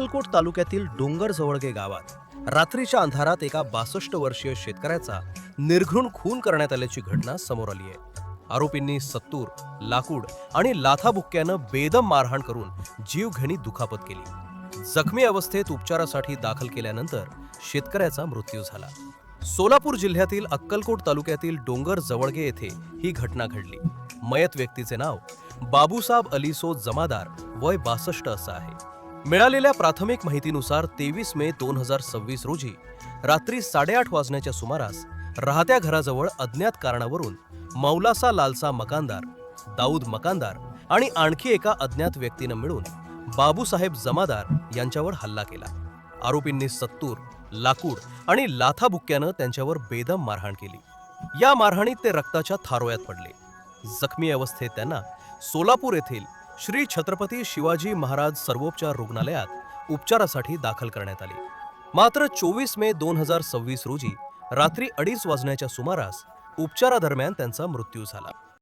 अक्कलकोट तालुक्यातील डोंगर जवळगे गावात रात्रीच्या अंधारात एका 62 वर्षीय शेतकऱ्याचा निर्घृण खून करण्यात आल्याची घटना समोर आली आहे। आरोपींनी सत्तूर, लाकूड आणि लाथाबुक्क्यानं बेदम मारहाण करून जीवघेणी दुखापत केली। जखमी अवस्थेत उपचारासाठी दाखल केल्यानंतर शेतकऱ्याचा मृत्यू झाला। सोलापूर जिल्ह्यातील अक्कलकोट तालुक्यातील डोंगर जवळगे येथे ही घटना घडली। मयत व्यक्तीचे नाव बाबूसाब अलीसो जमादार, वय 62 असं आहे। मिळालेल्या प्राथमिक माहितीनुसार 23 मे 2026 रोजी रात्री 8:30 वाजण्याच्या सुमारास राहत्या घराजवळ अज्ञात कारणावरून मौलासा लालसा मकानदार, दाऊद मकानदार आणि आणखी एका अज्ञात व्यक्तीनं मिळून बाबूसाहेब जमादार यांच्यावर हल्ला केला। आरोपींनी सत्तूर, लाकूड आणि लाथाबुक्क्यानं त्यांच्यावर बेदम मारहाण केली। या मारहाणीत ते रक्ताच्या थारोळ्यात पडले। जखमी अवस्थेत त्यांना सोलापूर येथील श्री छत्रपती शिवाजी महाराज सर्वोपचार रुग्णालयात उपचारासाठी दाखल करण्यात आले। मात्र 24 मे 2026 रोजी रात्री 2:30 वाजण्याच्या सुमारास उपचारादरम्यान त्यांचा मृत्यू झाला।